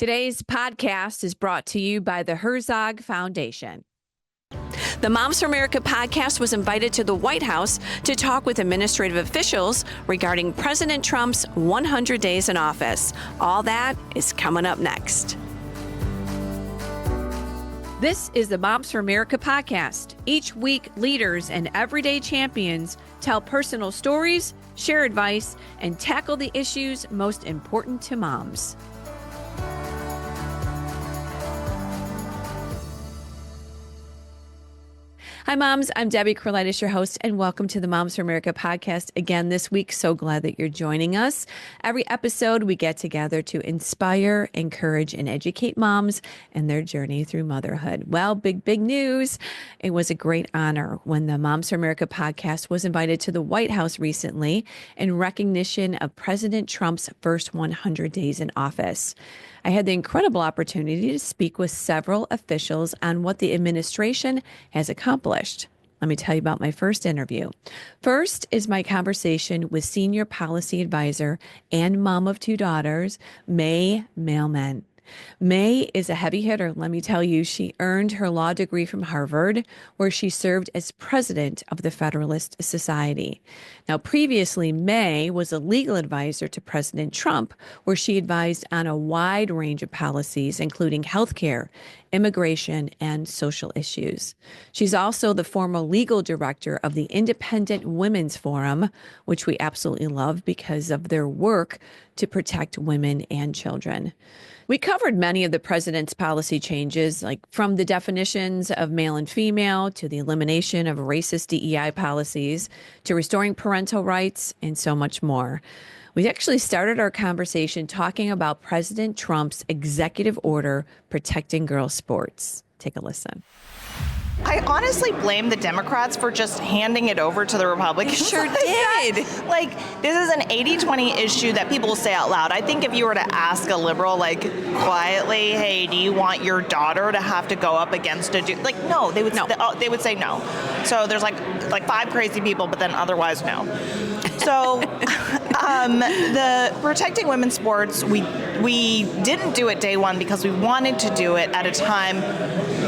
Today's podcast is brought to you by the Herzog Foundation. The Moms for America podcast was invited to the White House to talk with administrative officials regarding President Trump's 100 days in office. All that is coming up next. This is the Moms for America podcast. Each week, leaders and everyday champions tell personal stories, share advice, and tackle the issues most important to moms. Hi, moms. I'm Debbie Carlitis, your host, and welcome to the Moms for America podcast again this week. So glad that you're joining us. Every episode, we get together to inspire, encourage, and educate moms and their journey through motherhood. Well, big news. It was a great honor when the Moms for America podcast was invited to the White House recently in recognition of President Trump's first 100 days in office. I had the incredible opportunity to speak with several officials on what the administration has accomplished. Let me tell you about my first interview. First is my conversation with Senior Policy Advisor and mom of two daughters, May Mailman. May is a heavy hitter. Let me tell you, she earned her law degree from Harvard, where she served as president of the Federalist Society. Now, previously, May was a legal advisor to President Trump, where she advised on a wide range of policies, including healthcare, immigration, and social issues. She's also the former legal director of the Independent Women's Forum, which we absolutely love because of their work to protect women and children. We covered many of the president's policy changes, like from the definitions of male and female to the elimination of racist DEI policies to restoring parental rights and so much more. We actually started our conversation talking about President Trump's executive order protecting girls' sports. Take a listen. I honestly blame the Democrats for just handing it over to the Republicans. They sure did. This is an 80-20 issue that people say out loud. I think if you were to ask a liberal, quietly, hey, do you want your daughter to have to go up against a dude? No, they would. No. They would say no. So there's like five crazy people, but then otherwise no. So the protecting women's sports, we didn't do it day one because we wanted to do it at a time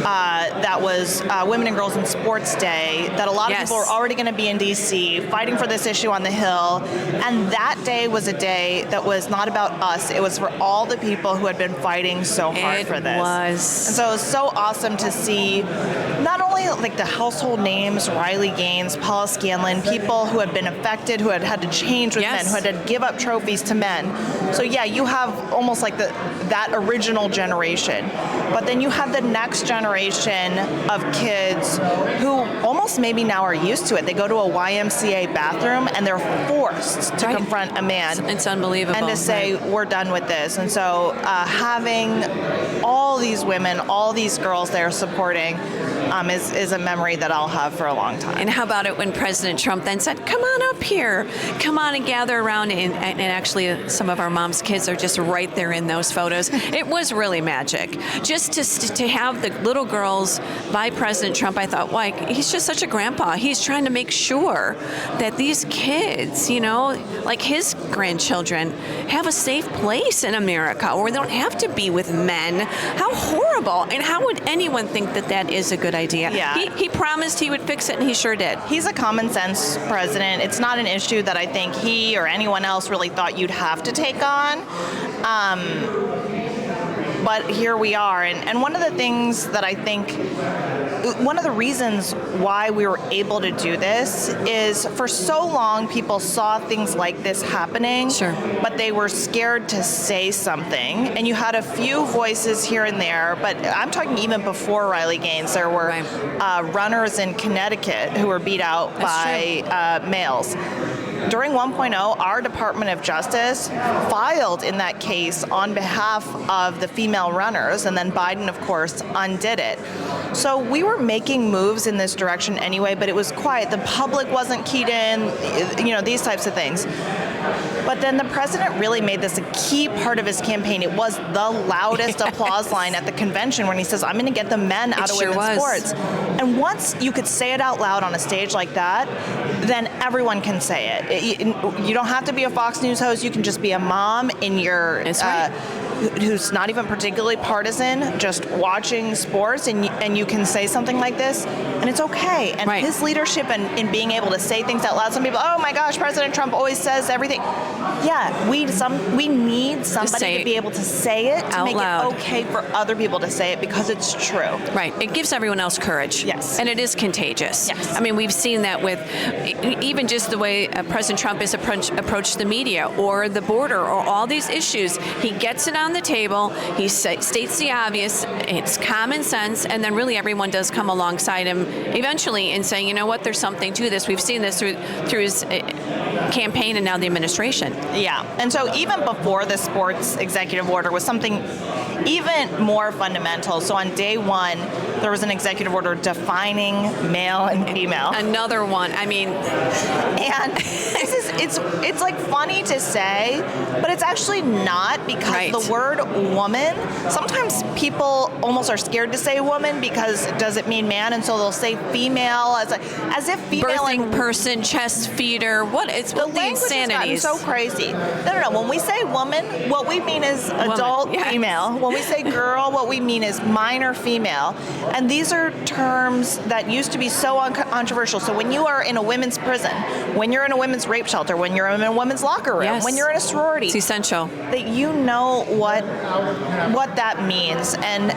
that was Women and Girls in Sports Day, that a lot of people were already going to be in D.C. fighting for this issue on the Hill. And that day was a day that was not about us. It was for all the people who had been fighting so hard for this. It was. And so it was so awesome to see not only the household names, Riley Gaines, Paula Scanlon, people who had been affected, who had to change with men, who had to give up trophies to men. So you have almost that original generation. But then you have the next generation of kids who almost maybe now are used to it. They go to a YMCA bathroom and they're forced to confront a man. It's unbelievable. And to say, we're done with this. And so having all these women, all these girls there supporting is a memory that I'll have for a long time. And how about it when President Trump then said, come on up here, come on and gather around. And actually, some of our moms' kids are just right there in those photos. It was really magic. Just to have the little girls by President Trump, I thought, he's just such a grandpa. He's trying to make sure that these kids, like his grandchildren, have a safe place in America where they don't have to be with men. How horrible. And how would anyone think that is a good idea? Yeah. He promised he would fix it, and he sure did. He's a common sense president. It's not an issue that I think he or anyone else really thought you'd have to take on. But here we are. And one of the things that I think, one of the reasons why we were able to do this is for so long people saw things like this happening, but they were scared to say something. And you had a few voices here and there, but I'm talking even before Riley Gaines, there were runners in Connecticut who were beat out by males. During 1.0, our Department of Justice filed in that case on behalf of the female runners, and then Biden, of course, undid it. So we were making moves in this direction anyway, but it was quiet. The public wasn't keyed in, these types of things. But then the president really made this a key part of his campaign. It was the loudest applause line at the convention when he says, I'm going to get the men out of women's sports. And once you could say it out loud on a stage like that, then everyone can say it. You don't have to be a Fox News host. You can just be a mom in your who's not even particularly partisan, just watching sports, and you can say something like this, and it's okay. And right. his leadership and in being able to say things out loud. Some people, oh my gosh, President Trump always says everything. Yeah, we need somebody to be able to say it, to make loud. it okay for other people to say it, because it's true. Right. It gives everyone else courage. Yes. And it is contagious. Yes. I mean, we've seen that with even just the way President Trump has approached the media or the border or all these issues. He gets it on the table. He states the obvious. It's common sense. And then really everyone does come alongside him eventually in saying, you know what, there's something to this. We've seen this through his campaign and now the administration. Yeah. And so even before the sports executive order was something even more fundamental. So on day one, there was an executive order defining male and female. Another one. I mean, and it's like funny to say, but it's actually not, because right. the word woman, sometimes people almost are scared to say woman because does it mean man, and so they'll say female as if female birthing person, chest feeder. What? It's the language has gotten so crazy. No. When we say woman, what we mean is adult yes. female. When we say girl, what we mean is minor female. And these are terms that used to be so controversial. So when you are in a women's prison, when you're in a women's rape shelter, when you're in a women's locker room, yes. when you're in a sorority, it's essential that you know what that means. And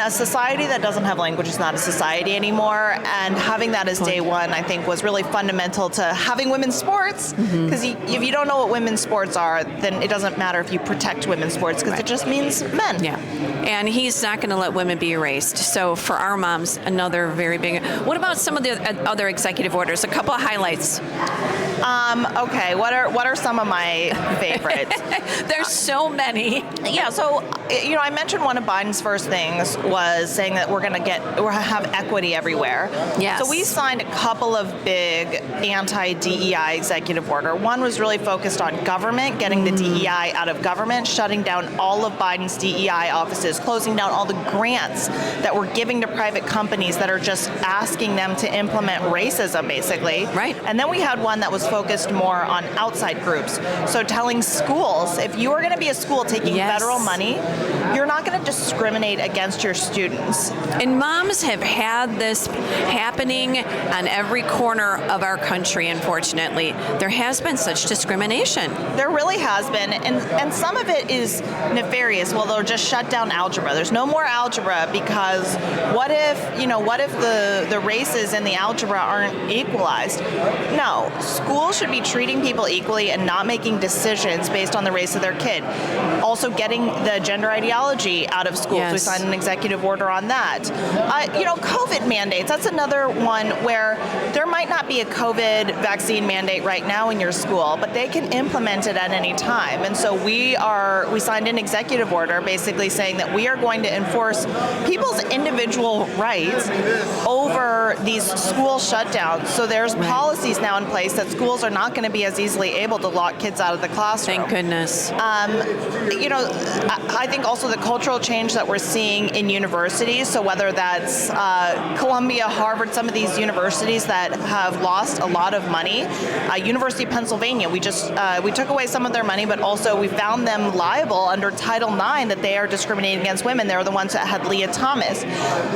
a society that doesn't have language is not a society anymore. And having that as day one, I think, was really fundamental to having women's sports. Because if you don't know what women's sports are, then it doesn't matter if you protect women's sports, because it just means men. Yeah. And he's not going to let women be erased. So for our moms, another very big. What about some of the other executive orders? A couple of highlights. Okay. What are some of my favorites? There's so many. Yeah. So I mentioned one of Biden's first things was saying that we're going to have equity everywhere. Yes. So we signed a couple of big anti-DEI executive order. One was really focused on government, getting the DEI out of government, shutting down all of Biden's DEI offices, closing down all the grants that we're giving to private companies that are just asking them to implement racism, basically. Right. And then we had one that was focused more on outside groups. So telling schools, if you are going to be a school taking yes. federal money, you're not going to discriminate against your students. And moms have had this happening on every corner of our country, unfortunately. There has been such discrimination. There really has been. And some of it is nefarious. Well, they'll just shut down algebra. There's no more algebra because what if the races in the algebra aren't equalized? No. Schools should be treating people equally and not making decisions based on the race of their kid. Also getting the gender ideology out of schools. Yes. We signed an executive order on that. COVID mandates, that's another one where there might not be a COVID vaccine mandate right now in your school, but they can implement it at any time. And so we signed an executive order basically saying that we are going to enforce people's individual rights over these school shutdowns. So there's policies now in place that schools are not going to be as easily able to lock kids out of the classroom. Thank goodness. I think also the cultural change that we're seeing in universities, so whether that's Columbia, Harvard, some of these universities that have lost a lot of money. University of Pennsylvania, we took away some of their money, but also we found them liable under Title IX that they are discriminating against women. They're the ones that had Leah Thomas.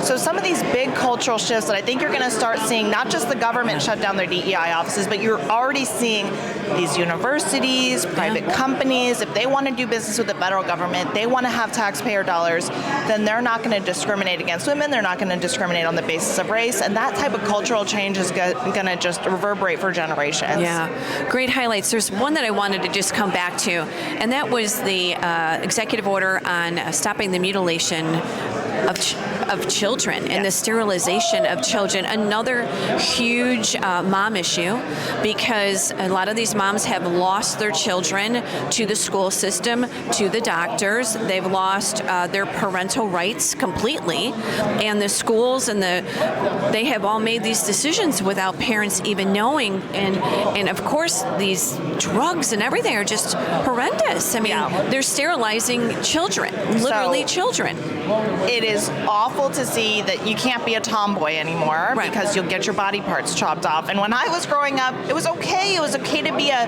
So some of these big cultural shifts that I think you're going to start seeing, not just the government shut down their DEI offices, but you're already seeing these universities, private companies, if they want to do business with the federal government, they want to have taxpayer dollars, then they're not going to discriminate against women, they're not going to discriminate on the basis of race, and that type of cultural change is going to just reverberate for generations. Yeah, great highlights. There's one that I wanted to just come back to, and that was the executive order on stopping the mutilation of children and the sterilization of children. Another huge mom issue, because a lot of these moms have lost their children to the school system, to the doctors. They've lost their parental rights completely, and the schools and they have all made these decisions without parents even knowing. And of course, these drugs and everything are just horrendous. I mean, they're sterilizing children, literally children. It is awful to see that you can't be a tomboy anymore because you'll get your body parts chopped off. And when I was growing up, it was okay. It was okay to be be a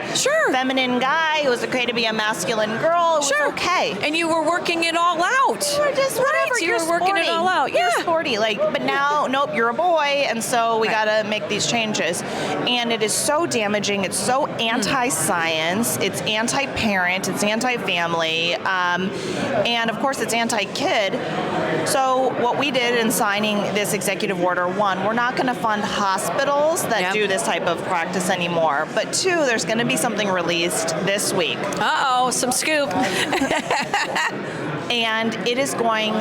feminine guy. It was okay to be a masculine girl. It was okay. And you were working it all out. Or just whatever. You were working it all out. You're sporty. But now, nope, you're a boy, and so we got to make these changes. And it is so damaging. It's so anti-science. It's anti-parent. It's anti-family. And of course, it's anti-kid. So what we did in signing this executive order, one, we're not going to fund hospitals that do this type of practice anymore. But two, there's going to be something released this week. Uh-oh, some scoop. And it is going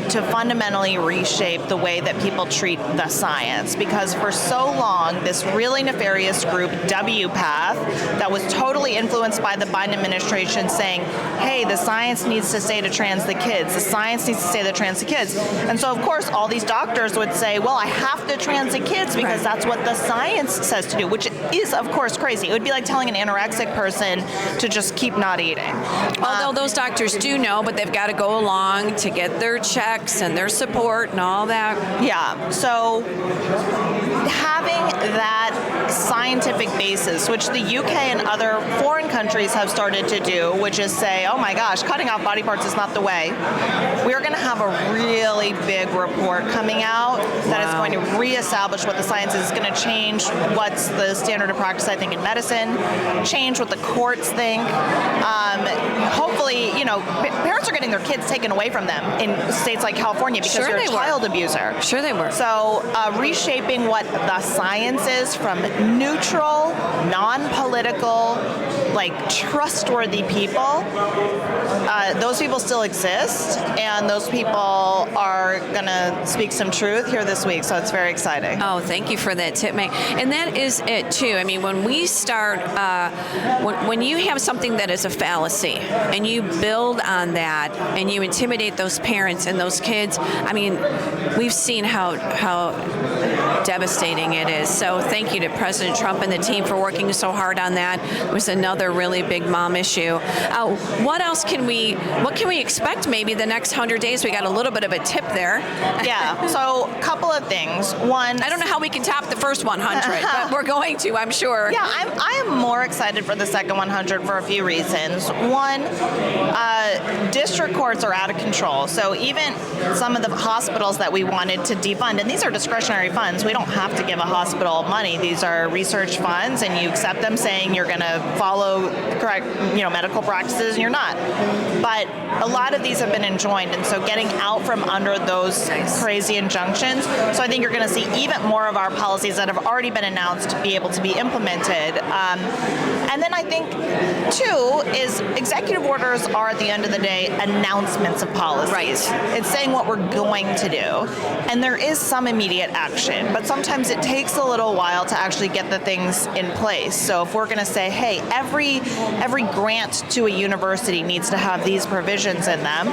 to fundamentally reshape the way that people treat the science, because for so long, this really nefarious group, WPATH, that was totally influenced by the Biden administration saying, hey, the science needs to say to trans the kids, the science needs to say to trans the kids. And so, of course, all these doctors would say, well, I have to trans the kids because that's what the science says to do, which is, of course, crazy. It would be like telling an anorexic person to just keep not eating. Although those doctors do know, but they've got to go along to get their checks and their support and all that. Yeah, so having that scientific basis, which the UK and other foreign countries have started to do, which is say, oh my gosh, cutting off body parts is not the way. We're going to have a really big report coming out that is going to reestablish what the science is. It's going to change what's the standard of practice, I think, in medicine, change what the courts think. Hopefully, parents are getting their kids taken away from them in states like California because you're a child abuser. Sure they were. So reshaping what the science is from neutral, non-political, trustworthy people. Those people still exist, and those people are going to speak some truth here this week, so it's very exciting. Oh, thank you for that tip, May. And that is it, too. I mean, when we start, when you have something that is a fallacy, and you build on that, and you intimidate those parents and those kids, I mean, we've seen how devastating it is. So thank you to President Trump and the team for working so hard on that. It was another really big mom issue. What can we expect maybe the next 100 days? We got a little bit of a tip there. Yeah, so a couple of things. One, I don't know how we can top the first 100, but we're going to, I'm sure. Yeah, I am more excited for the second 100 for a few reasons. One, district courts are out of control. So even some of the hospitals that we wanted to defund, and these are discretionary funds, we don't have to give a hospital money. These are research funds, and you accept them saying you're going to follow correct, medical practices, and you're not. But a lot of these have been enjoined, and so getting out from under those crazy injunctions. So I think you're going to see even more of our policies that have already been announced to be able to be implemented. And then I think, two, is executive orders are, at the end of the day, announcements of policies. Right. It's saying what we're going to do. And there is some immediate action, but sometimes it takes a little while to actually get the things in place. So if we're going to say, hey, every grant to a university needs to have these provisions in them,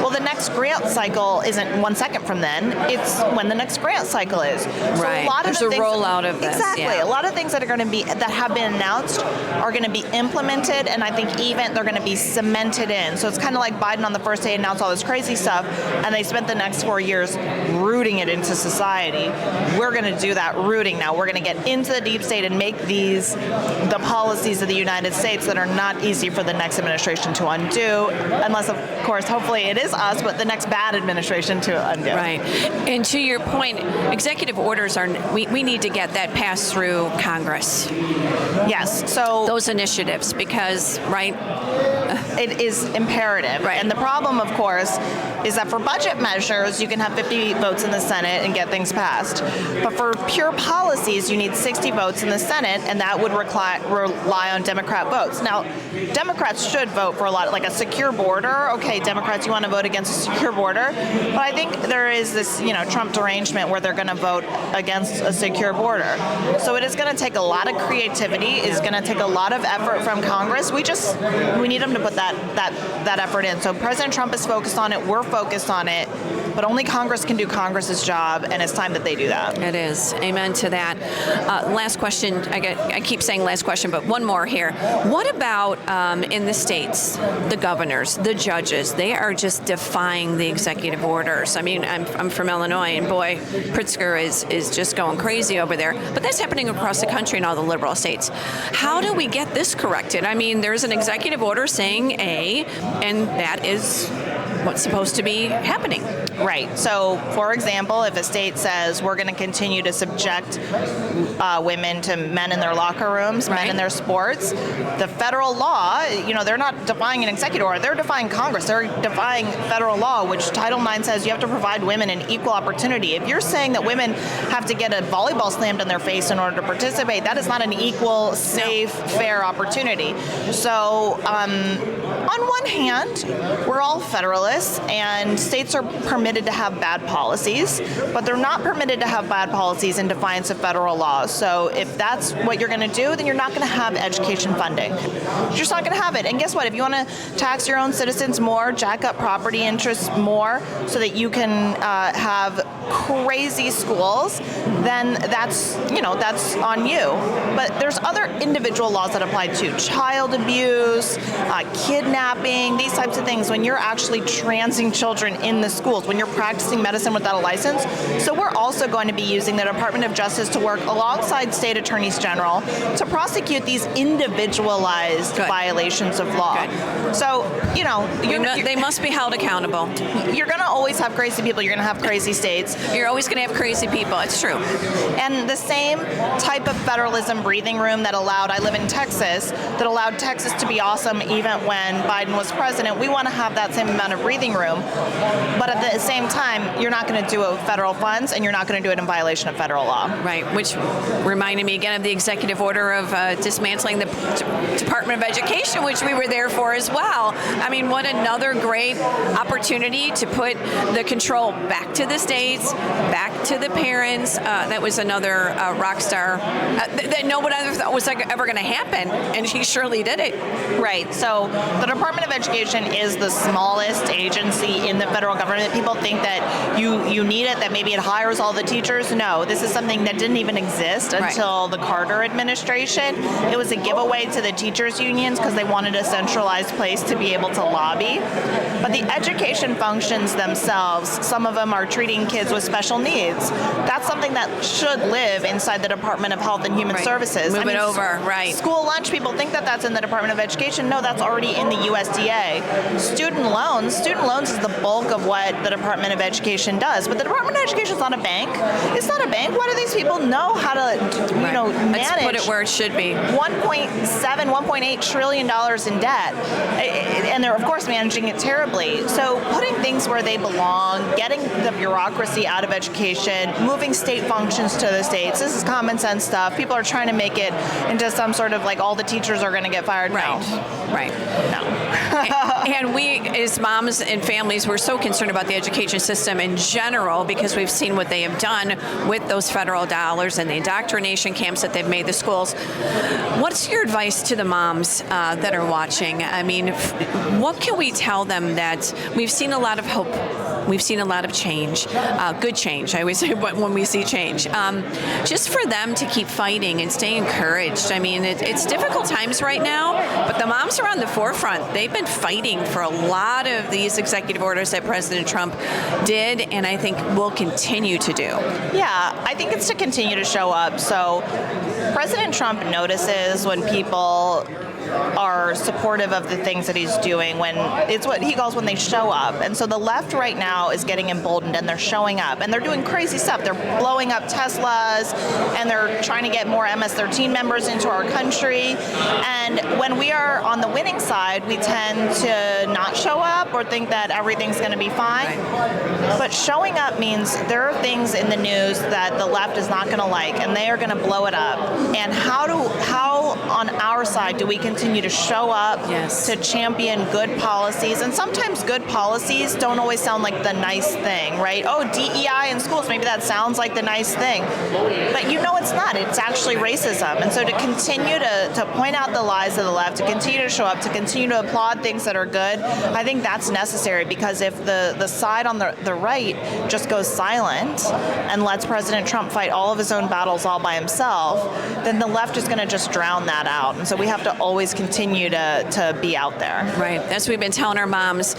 well, the next grant cycle isn't 1 second from then. It's when the next grant cycle is. Right. So There's a rollout of this. Exactly. Yeah. A lot of things that have been announced are going to be implemented, and I think even they're going to be cemented in. So it's kind of like Biden on the first day announced all this crazy stuff, and they spent the next 4 years rooting it into society. We're going to do that rooting now. We're going to get into the deep state and make these the policies of the United States that are not easy for the next administration to undo, unless, of course, hopefully it is us, but the next bad administration to undo. Right. And to your point, executive orders we need to get that passed through Congress. Yes. So those initiatives, because, right? It is imperative. Right. And the problem, of course, is that for budget measures, you can have 50 votes in the Senate and get things passed. But for pure policies, you need 60 votes in the Senate, and that would rely on Democrat votes. Now, Democrats should vote for a lot, like a secure border. Okay, Democrats, you want to vote against a secure border. But I think there is this, Trump derangement where they're going to vote against a secure border. So it is going to take a lot of creativity. It's going to take a lot of effort from Congress. We need them to put that effort in. So President Trump is focused on it. We're focused on it. but only Congress can do Congress's job, and it's time that they do that. It is. Amen to that. Last question. I keep saying last question, but one more here. What about in the states, the governors, the judges? They are just defying the executive orders. I mean, I'm from Illinois, and boy, Pritzker is just going crazy over there. But that's happening across the country in all the liberal states. How do we get this corrected? I mean, there's an executive order saying A, and that is what's supposed to be happening. Right. So, for example, if a state says we're going to continue to subject women to men in their locker rooms, men in their sports, the federal law, they're not defying an executive order. They're defying Congress. They're defying federal law, which Title IX says you have to provide women an equal opportunity. If you're saying that women have to get a volleyball slammed in their face in order to participate, that is not an equal, safe, fair opportunity. So, on one hand, we're all federalists, and states are permitted to have bad policies, but they're not permitted to have bad policies in defiance of federal law. So if that's what you're going to do, then you're not going to have education funding. You're just not going to have it. And guess what? If you want to tax your own citizens more, jack up property interests more so that you can have crazy schools, then that's on you. But there's other individual laws that apply too. Child abuse, kidnapping, these types of things, when you're actually transing children in the schools, when you're practicing medicine without a license. So we're also going to be using the Department of Justice to work alongside state attorneys general to prosecute these individualized violations of law. Good. So, they must be held accountable. You're going to always have crazy people. You're going to have crazy states. You're always going to have crazy people. It's true. And the same type of federalism breathing room that I live in Texas, that allowed Texas to be awesome even when Biden was president, we want to have that same amount of breathing room. But at the same time, you're not going to do it with federal funds, and you're not going to do it in violation of federal law. Right, which reminded me again of the executive order of dismantling the Department of Education, which we were there for as well. I mean, what another great opportunity to put the control back to the states, back to the parents. That was another rock star that nobody ever thought was ever going to happen, and he surely did it. Right, so the Department of Education is the smallest agency in the federal government. People think that you need it, that maybe it hires all the teachers. No, this is something that didn't even exist until the Carter administration. It was a giveaway to the teachers unions because they wanted a centralized place to be able to lobby. But the education functions themselves, some of them are treating kids with special needs. That's something that should live inside the Department of Health and Human Services. Move it over, right. School lunch, people think that that's in the Department of Education. No, that's already in the USDA. Student loans is the bulk of what the Department of Education does. But the Department of Education is not a bank. It's not a bank. Why do these people know how to, manage? Let's put it where it should be. $1.8 trillion in debt. And they're, of course, managing it terribly. So putting things where they belong, getting the bureaucracy out of education, moving state functions to the states. This is common sense stuff. People are trying to make it into some sort of all the teachers are going to get fired. Right. No. Right. No. And we, as moms and families, we're so concerned about the education system in general because we've seen what they have done with those federal dollars and the indoctrination camps that they've made the schools. What's your advice to the moms that are watching? I mean, what can we tell them that we've seen a lot of hope? We've seen a lot of change, good change. I always say when we see change. Just for them to keep fighting and stay encouraged. I mean, it's difficult times right now, but the moms are on the forefront. They've been fighting for a lot of these executive orders that President Trump did, and I think will continue to do. Yeah, I think it's to continue to show up. So President Trump notices when people are supportive of the things that he's doing, when it's what he calls when they show up. And so the left right now is getting emboldened, and they're showing up, and they're doing crazy stuff. They're blowing up Teslas, and they're trying to get more MS-13 members into our country. And when we are on the winning side, we tend to not show up or think that everything's going to be fine. But showing up means there are things in the news that the left is not going to like, and they are going to blow it up. And how on our side do we continue continue to show up, Yes. to champion good policies. And sometimes good policies don't always sound like the nice thing, right? Oh, DEI in schools, maybe that sounds like the nice thing. But it's not. It's actually racism. And so to continue to point out the lies of the left, to continue to show up, to continue to applaud things that are good, I think that's necessary, because if the side on the right just goes silent and lets President Trump fight all of his own battles all by himself, then the left is going to just drown that out. And so we have to always continue to be out there. Right. That's what we've been telling our moms.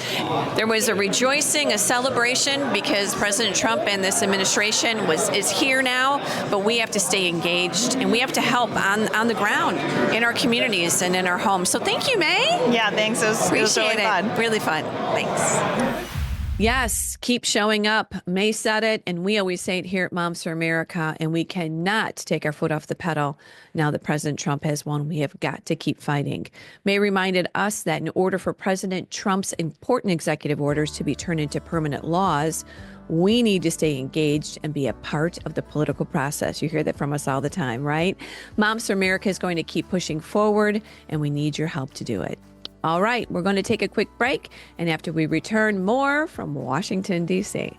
There was a rejoicing, a celebration, because President Trump and this administration is here now, but we have to stay engaged, and we have to help on the ground in our communities and in our homes. So thank you, May. Yeah, thanks. It was really fun. Really fun. Thanks. Yes, keep showing up. May said it, and we always say it here at Moms for America, and we cannot take our foot off the pedal now that President Trump has won. We have got to keep fighting. May reminded us that in order for President Trump's important executive orders to be turned into permanent laws, we need to stay engaged and be a part of the political process. You hear that from us all the time, right? Moms for America is going to keep pushing forward, and we need your help to do it. All right, we're going to take a quick break, and after we return, more from Washington, D.C.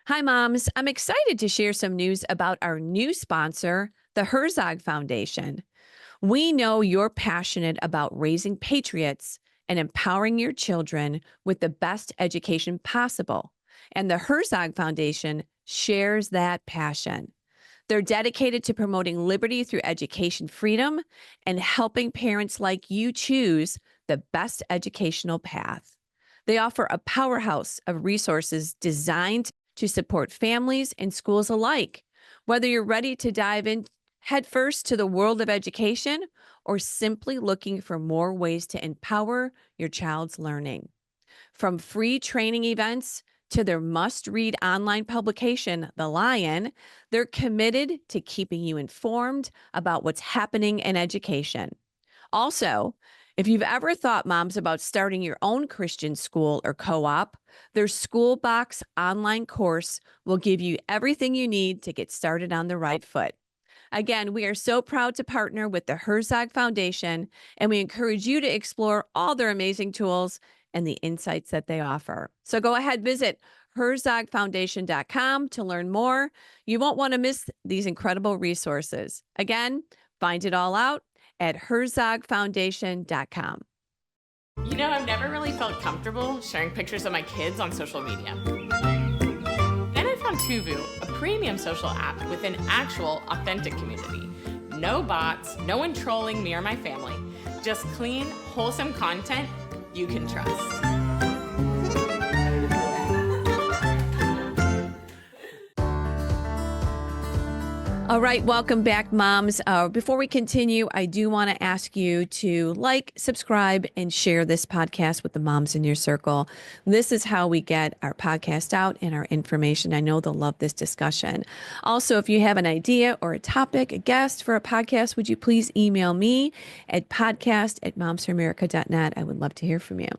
Hi, moms. I'm excited to share some news about our new sponsor, the Herzog Foundation. We know you're passionate about raising patriots and empowering your children with the best education possible, and the Herzog Foundation shares that passion. They're dedicated to promoting liberty through education freedom and helping parents like you choose the best educational path. They offer a powerhouse of resources designed to support families and schools alike, whether you're ready to dive in headfirst to the world of education or simply looking for more ways to empower your child's learning. From free training events to their must-read online publication, The Lion, they're committed to keeping you informed about what's happening in education. Also, if you've ever thought, moms, about starting your own Christian school or co-op, their School Box online course will give you everything you need to get started on the right foot. Again, we are so proud to partner with the Herzog Foundation, and we encourage you to explore all their amazing tools and the insights that they offer. So go ahead, visit herzogfoundation.com to learn more. You won't want to miss these incredible resources. Again, find it all out at herzogfoundation.com. I've never really felt comfortable sharing pictures of my kids on social media. Then I found Tuvu, a premium social app with an actual, authentic community. No bots, no one trolling me or my family. Just clean, wholesome content you can trust. All right, welcome back, moms. Before we continue, I do want to ask you to like, subscribe, and share this podcast with the moms in your circle. This is how we get our podcast out and our information. I know they'll love this discussion. Also, if you have an idea or a topic, a guest for a podcast, would you please email me at podcast@momsforamerica.net. I would love to hear from you.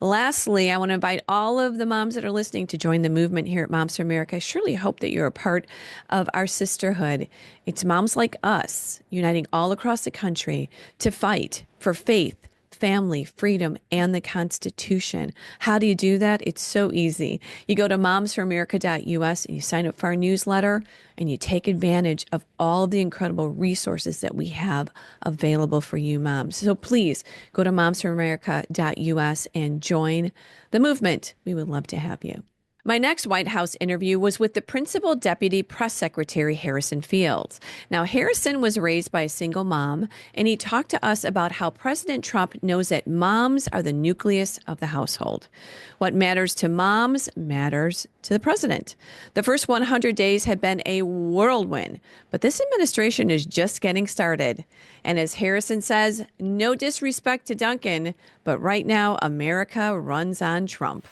Lastly, I want to invite all of the moms that are listening to join the movement here at Moms for America. I surely hope that you're a part of our sisterhood. It's moms like us uniting all across the country to fight for faith, family, freedom, and the Constitution. How do you do that? It's so easy. You go to momsforamerica.us and you sign up for our newsletter, and you take advantage of all the incredible resources that we have available for you moms. So please go to momsforamerica.us and join the movement. We would love to have you. My next White House interview was with the Principal Deputy Press Secretary, Harrison Fields. Now, Harrison was raised by a single mom, and he talked to us about how President Trump knows that moms are the nucleus of the household. What matters to moms matters to the president. The first 100 days have been a whirlwind, but this administration is just getting started. And as Harrison says, no disrespect to Duncan, but right now, America runs on Trump.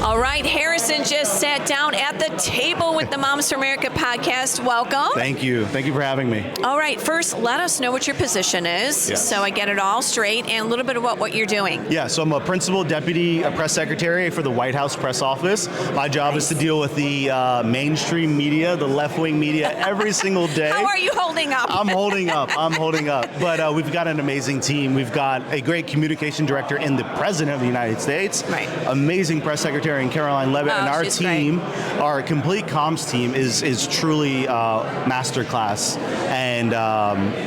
All right, Harrison just sat down at the table with the Moms for America podcast. Welcome. Thank you. Thank you for having me. All right, first, let us know what your position is, Yes. so I get it all straight, and a little bit about what you're doing. Yeah, so I'm a principal deputy press secretary for the White House press office. My job is to deal with the mainstream media, the left-wing media, every single day. How are you holding up? I'm holding up. But we've got an amazing team. We've got a great communication director in the President of the United States. Right. Amazing press secretary in Caroline Levitt. And our she's team, our complete comms team is truly masterclass. And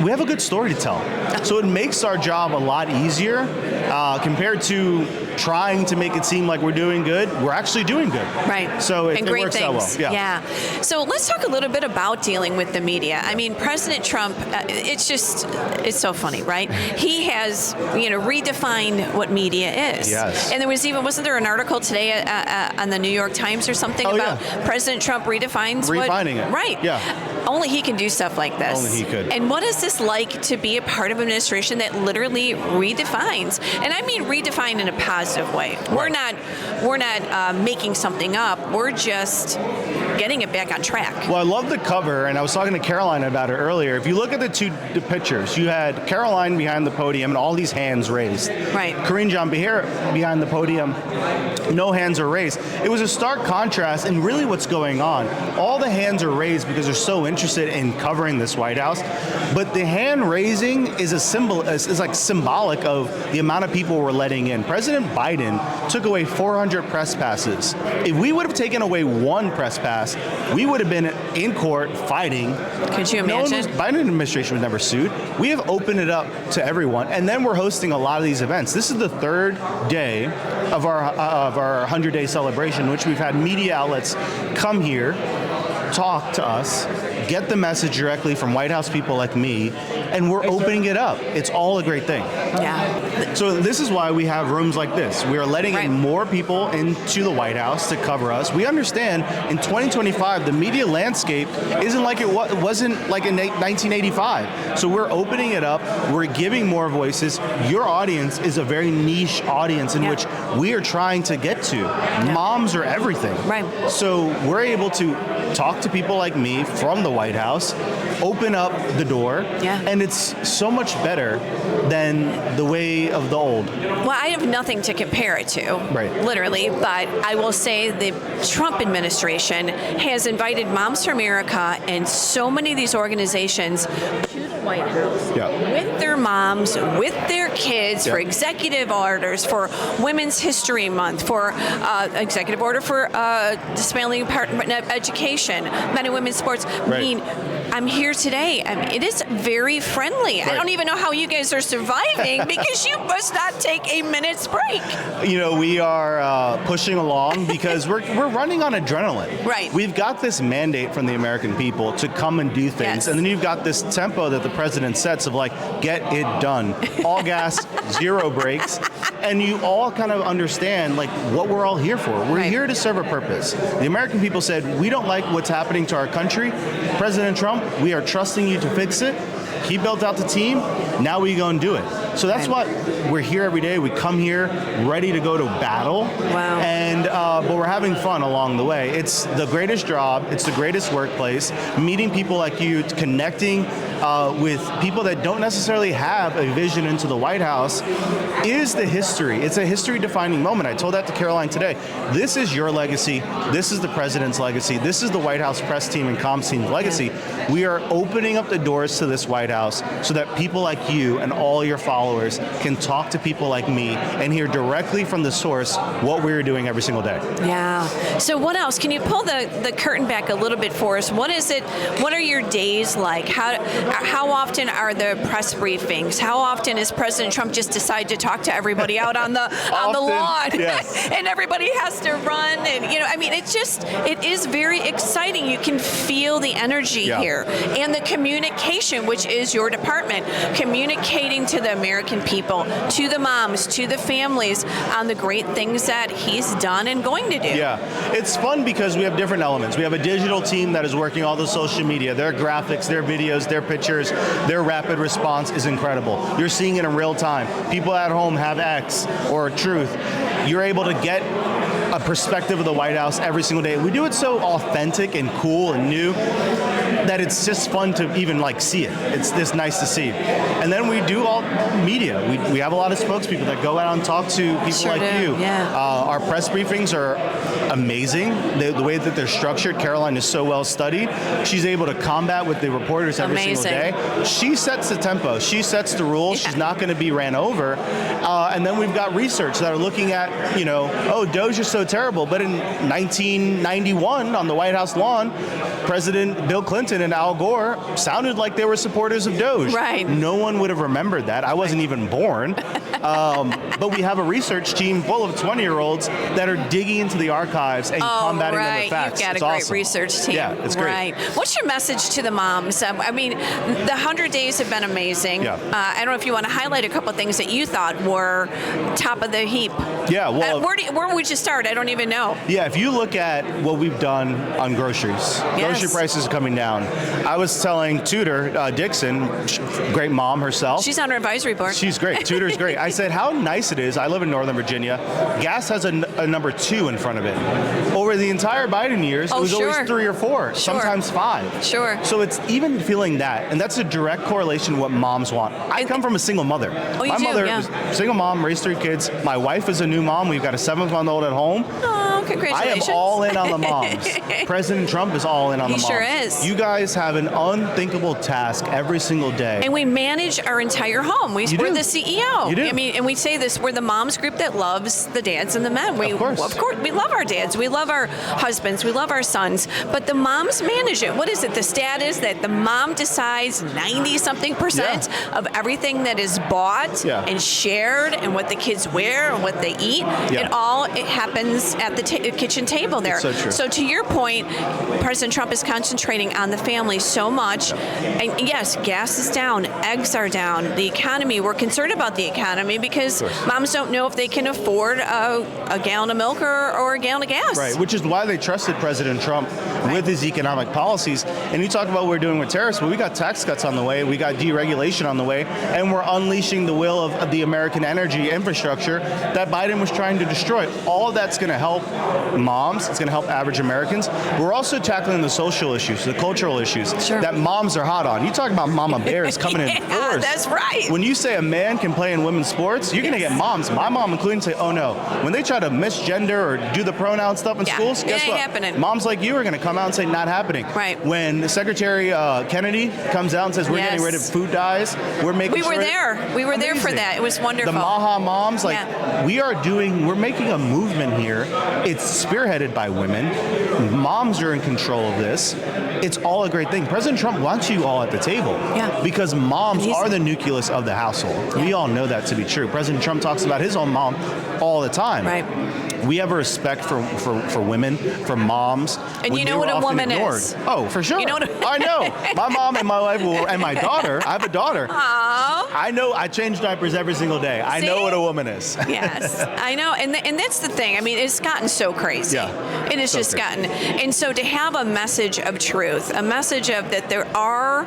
we have a good story to tell. So it makes our job a lot easier compared to trying to make it seem like we're doing good. We're actually doing good. Right. So it, and it great works things. out well. Yeah. So let's talk a little bit about dealing with the media. I mean, President Trump, it's so funny, right? He has, redefined what media is. Yes. And wasn't there an article today on the New York Times or something about President Trump redefines Refining it. Right. Yeah. Only he can do stuff like this. Only he could. And what is this like to be a part of an administration that literally redefines? And I mean redefine in a positive way. Right. We're not making something up. We're just getting it back on track. Well, I love the cover, and I was talking to Caroline about it earlier. If you look at the pictures, you had Caroline behind the podium and all these hands raised. Right. Karine Jean-Pierre behind the podium, no hands are raised. It was a stark contrast in really what's going on. All the hands are raised because they're so interested in covering this White House, but the hand raising is a symbol, is like symbolic of the amount of people we're letting in. President Biden took away 400 press passes. If we would have taken away one press pass, we would have been in court fighting. Could you imagine? Biden administration was never sued. We have opened it up to everyone, and then we're hosting a lot of these events. This is the third day of our 100-day celebration, in which we've had media outlets come here, talk to us, get the message directly from White House people like me, and we're opening it up. It's all a great thing. Yeah. So this is why we have rooms like this. We are letting in more people into the White House to cover us. We understand in 2025, the media landscape isn't like it wasn't like in 1985. So we're opening it up. We're giving more voices. Your audience is a very niche audience in which we are trying to get to. Moms are everything. Right. So we're able to talk to people like me from the White House, open up the door, and it's so much better than the way of the old. Well, I have nothing to compare it to, literally, but I will say the Trump administration has invited Moms for America and so many of these organizations to the White House with their moms, with their kids, for executive orders, for Women's History Month, for executive order for dismantling Department of Education, men and women's sports. I mean, I'm here today. I mean, it is very friendly. I don't even know how you guys are surviving because you must not take a minute's break. We are pushing along because we're running on adrenaline. Right. We've got this mandate from the American people to come and do things, and then you've got this tempo that the president sets of like, get it done. All gas, zero brakes. And you all kind of understand like what we're all here for. We're here to serve a purpose. The American people said, we don't like what's happening to our country. President Trump, we are trusting you to fix it. He built out the team. Now we go and do it. So that's what we're here every day. We come here ready to go to battle. Wow. And but we're having fun along the way. It's the greatest job. It's the greatest workplace. Meeting people like you, connecting with people that don't necessarily have a vision into the White House is the history. It's a history-defining moment. I told that to Caroline today. This is your legacy. This is the president's legacy. This is the White House press team and comms team's legacy. We are opening up the doors to this White House so that people like you and all your followers can talk to people like me and hear directly from the source what we're doing every single day. Yeah. So what else? Can you pull the curtain back a little bit for us? What is it? What are your days like? How often are the press briefings? How often is President Trump just decide to talk to everybody out on the lawn? Yes. And everybody has to run, and I mean, it is very exciting. You can feel the energy here and the communication, which is your department, communicating to the American people, to the moms, to the families on the great things that he's done and going to do. Yeah, it's fun because we have different elements. We have a digital team that is working all the social media, their graphics, their videos, their pictures, their rapid response is incredible. You're seeing it in real time. People at home have X or Truth. You're able to get a perspective of the White House every single day. We do it so authentic and cool and new that it's just fun to even like see it. It's just nice to see. And then we do all media. We have a lot of spokespeople that go out and talk to people Sure like do, you. yeah. Our press briefings are amazing. The way that they're structured, Caroline is so well studied. She's able to combat with the reporters every single Amazing. day. She sets the tempo. She sets the rules. Yeah. She's not going to be ran over. And then we've got research that are looking at, oh, Doge is so terrible. But in 1991, on the White House lawn, President Bill Clinton and Al Gore sounded like they were supporters of Doge. Right. No one would have remembered that. I wasn't even born. But we have a research team full of 20-year-olds that are digging into the archives and combating them with facts. You've got It's a great awesome. research team. Yeah, it's great. Right. What's your message to the moms? I mean, the 100 days have been amazing. Yeah. I don't know if you want to highlight a couple of things that you thought were top of the heap. Yeah, well, where would you start? I don't even know. yeah, if you look at what we've done on groceries, grocery prices are coming down. I was telling Tudor Dixon, great mom herself. She's on her advisory board. She's great. Tudor's great. I said, how nice it is. I live in Northern Virginia. Gas has a number 2 in front of it. Over the entire Biden years, it was sure. always 3 or 4, sometimes 5. Sure. So it's even feeling that, and that's a direct correlation to what moms want. I come from a single mother. Oh, you My do? mother Yeah. was a single mom, raised 3 kids. My wife is a new mom. We've got a 7-month-old at home. Oh, I congratulations. am all in on the moms. President Trump is all in on He the moms. sure is. You guys have an unthinkable task every single day. And we manage our entire home. We're do. the CEO. You do. I mean, and we say this, we're the moms group that loves the dads and the men. Of course. We love our dads. We love our husbands. We love our sons. But the moms manage it. What is it? The stat is that the mom decides 90-something% of everything that is bought Yeah. and shared and what the kids wear and what they eat. Yeah. It happens at the kitchen table there. It's so true. So to your point, President Trump is concentrating on the family so much. And yes, gas is down, eggs are down, the economy, we're concerned about the economy because moms don't know if they can afford a gallon of milk or a gallon of gas. Right, which is why they trusted President Trump with his economic policies. And you talk about what we're doing with tariffs, but we got tax cuts on the way, we got deregulation on the way, and we're unleashing the will of the American energy infrastructure that Biden was trying to destroy. All of that's going to help moms, it's going to help average Americans. We're also tackling the social issues, the cultural issues that moms are hot on. You talk about mama bears coming in force. That's right. When you say a man can play in women's sports, you're going to get moms, my mom including, say, oh no. When they try to misgender or do the pronoun stuff in schools, it guess ain't what? happening. Moms like you are going to come out and say, not happening. Right. When Secretary Kennedy comes out and says, we're getting rid of food dyes, we're making We were sure. there. We were there for Amazing. that. It was wonderful. The Maha moms, we're making a movement here. It's spearheaded by women. Moms are in control of this. It's all a great thing. President Trump wants you all at the table. Yeah. Because moms are the nucleus of the household. We all know that to be true. President Trump talks about his own mom all the time. Right. We have a respect for women, for moms. And when you they know were what a often woman ignored. is. Oh, for sure. You know what I know. My mom and my wife and my daughter. I have a daughter. Aww. I know. I change diapers every single day. I know See? what a woman is. Yes, I know, and that's the thing. I mean, it's gotten so crazy. Yeah. It has So just crazy. gotten, and so to have a message of truth, a message of that there are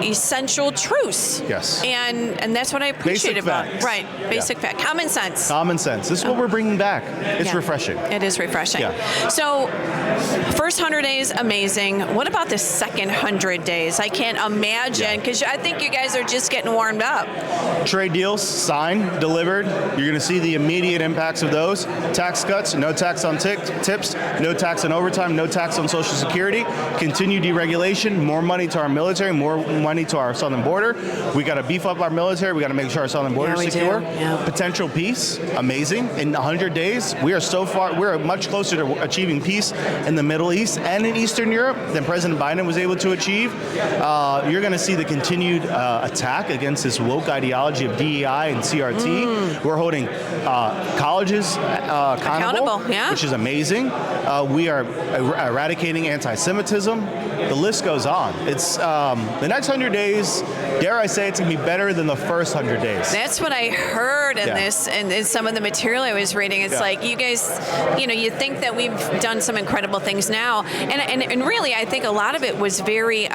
essential truths. Yes. And that's what I appreciate Basic about facts. right. Basic fact, common sense. Common sense. This is what we're bringing back. It's Yeah. refreshing. It is refreshing. Yeah. So, first 100 days, amazing. What about the second 100 days? I can't imagine because I think you guys are just getting warmed up. Trade deals signed, delivered. You're going to see the immediate impacts of those. Tax cuts, no tax on tips, no tax on overtime, no tax on Social Security. Continued deregulation, more money to our military, more money to our southern border. We got to beef up our military. We got to make sure our southern border is secure. Yeah. Potential peace, amazing. In 100 days, we are so far. We're much closer to achieving peace in the Middle East and in Eastern Europe than President Biden was able to achieve. You're going to see the continued attack against this woke ideology of DEI and CRT. We're holding colleges accountable, yeah. which is amazing. We are eradicating anti-Semitism. The list goes on. It's the next 100 days dare I say, it's going to be better than the first 100 days. That's what I heard in this, and in some of the material I was reading. It's like, you guys, you think that we've done some incredible things now, and really, I think a lot of it was very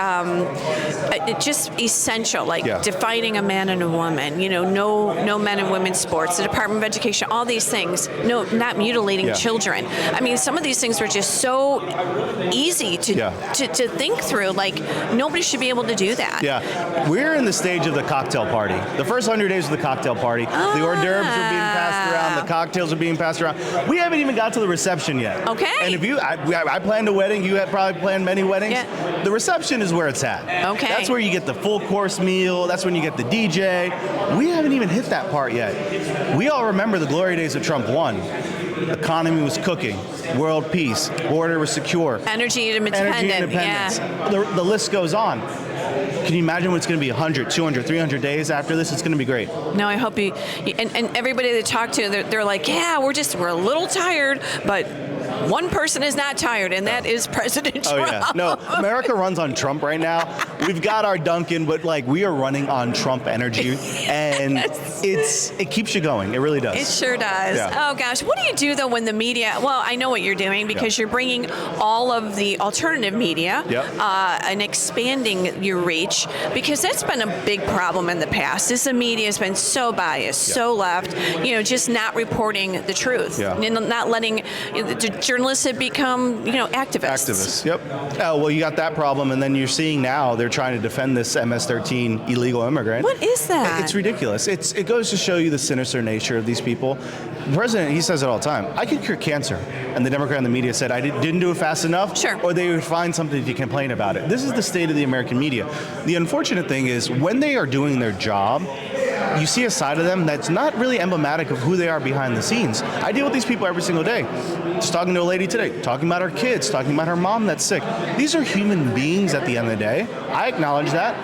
just essential, like defining a man and a woman. No men and women's sports, the Department of Education, all these things. No, not mutilating children. I mean, some of these things were just so easy to think through. Like, nobody should be able to do that. Yeah, we're in the stage of the cocktail party. The first 100 days of the cocktail party. The hors d'oeuvres are being passed around. The cocktails are being passed around. We haven't even got to the reception yet. Okay. And if I planned a wedding. You had probably planned many weddings. Yeah. The reception is where it's at. Okay. That's where you get the full course meal. That's when you get the DJ. We haven't even hit that part yet. We all remember the glory days of Trump 1. Economy was cooking. World peace. Border was secure. Energy independence. Yeah. The list goes on. Can you imagine what it's going to be 100, 200, 300 days after this? It's going to be great. No, I hope you, and everybody they talk to, they're like, yeah, we're a little tired, but one person is not tired, and that is President Trump. Oh, yeah. No, America runs on Trump right now. We've got our Dunkin', but we are running on Trump energy, and it keeps you going. It really does. It sure does. Yeah. Oh, gosh. What do you do, though, when the media, well, I know what you're doing because you're bringing all of the alternative media and expanding your reach, because that's been a big problem in the past. The media has been so biased, so left, just not reporting the truth, not letting the journalists have become, activists. Yep. Well, you got that problem, and then you're seeing now they're trying to defend this MS-13 illegal immigrant. What is that? It's ridiculous. It goes to show you the sinister nature of these people. The president, he says it all the time. I could cure cancer, and the Democrat and the media said I didn't do it fast enough, or they would find something to complain about it. This is the state of the American media. The unfortunate thing is when they are doing their job, you see a side of them that's not really emblematic of who they are behind the scenes. I deal with these people every single day. Just talking to a lady today, talking about her kids, talking about her mom that's sick. These are human beings at the end of the day. I acknowledge that.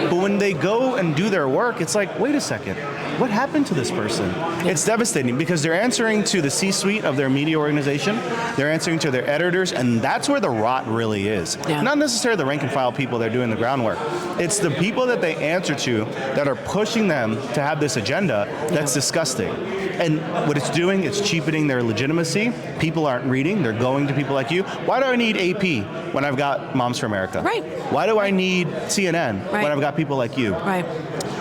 But when they go and do their work, it's like, wait a second, what happened to this person? It's devastating because they're answering to the C-suite of their media organization. They're answering to their editors, and that's where the rot really is. Not necessarily the rank and file people that are doing the groundwork. It's the people that they answer to that are pushing them to have this agenda that's disgusting. And what it's doing, it's cheapening their legitimacy. People aren't reading. They're going to people like you. Why do I need AP when I've got Moms for America? Right. Why do I need CNN when I've got people like you? Right.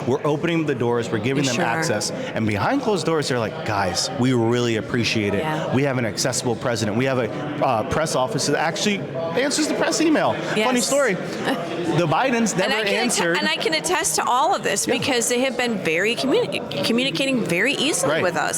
We're opening the doors. We're giving them access. And behind closed doors, they're like, guys, we really appreciate it. Yeah. We have an accessible president. We have a press office that actually answers the press email. Yes. Funny story. The Bidens never answered. And I can attest to all of this because they have been very communicating very easily with us.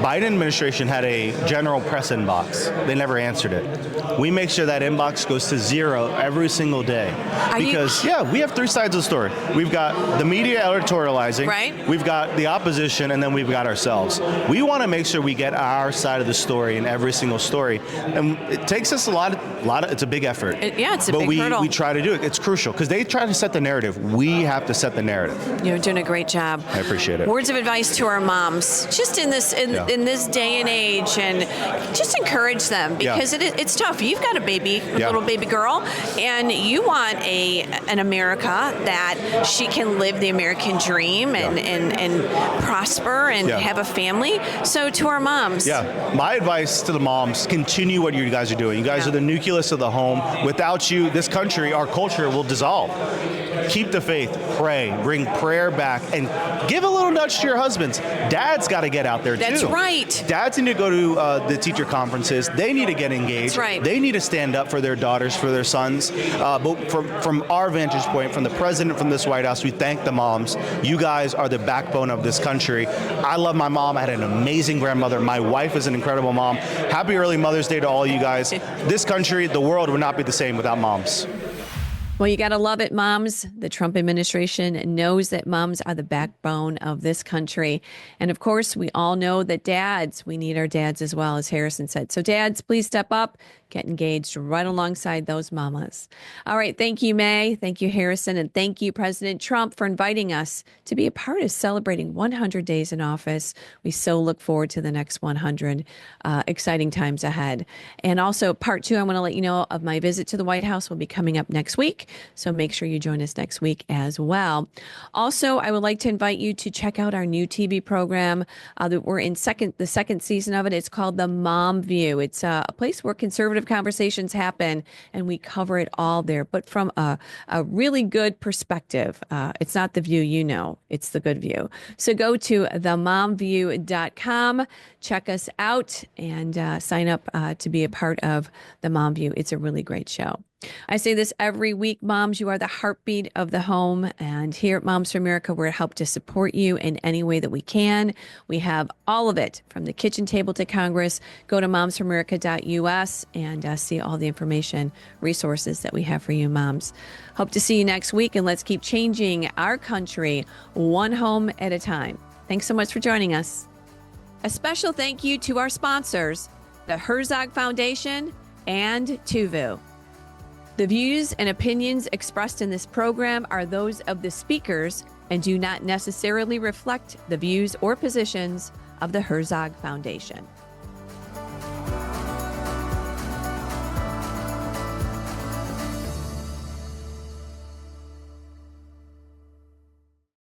Biden administration had a general press inbox. They never answered it. We make sure that inbox goes to zero every single day. Because, we have three sides of the story. We've got the media editorializing. We've got the opposition, and then we've got ourselves. We want to make sure we get our side of the story in every single story. And it takes us a lot of it's a big effort. It's a big hurdle. But we try to do it. It's crucial because they try to set the narrative. We have to set the narrative. You're doing a great job. I appreciate it. Words of advice to our moms, just in this this day and age, and just encourage them because it's tough. You've got a baby, a little baby girl, and you want an America that she can live the American dream and prosper and have a family. So to our moms. My advice to the moms, continue what you guys are doing. You guys are the nucleus of the home. Without you, this country, our culture will dissolve. Keep the faith, pray, bring prayer back, and give a little nudge to your husbands. Dad's got to get out there too. That's right. Dads need to go to the teacher conferences. They need to get engaged. That's right. They need to stand up for their daughters, for their sons. But from our vantage point, from the president, from this White House, we thank the moms. You guys are the backbone of this country. I love my mom. I had an amazing grandmother. My wife is an incredible mom. Happy early Mother's Day to all you guys. This country, the world would not be the same without moms. Well, you got to love it, moms. The Trump administration knows that moms are the backbone of this country. And of course, we all know that dads, we need our dads as well, as Harrison said. So dads, please step up, get engaged right alongside those mamas. All right. Thank you, May. Thank you, Harrison. And thank you, President Trump, for inviting us to be a part of celebrating 100 days in office. We so look forward to the next 100 exciting times ahead. And also part 2, I want to let you know of my visit to the White House will be coming up next week. week. So make sure you join us next week as well. Also, I would like to invite you to check out our new TV program that we're in the second season of it. It's called The Mom View. It's a place where conservative conversations happen, and we cover it all there, but from a really good perspective. It's not the view you know, it's the good view. So go to themomview.com, check us out, and sign up to be a part of The Mom View. It's a really great show. I say this every week, moms, you are the heartbeat of the home. And here at Moms for America, we're help to support you in any way that we can. We have all of it from the kitchen table to Congress. Go to momsforamerica.us and see all the information, resources that we have for you, moms. Hope to see you next week, and let's keep changing our country one home at a time. Thanks so much for joining us. A special thank you to our sponsors, the Herzog Foundation and Tuvu. The views and opinions expressed in this program are those of the speakers and do not necessarily reflect the views or positions of the Herzog Foundation.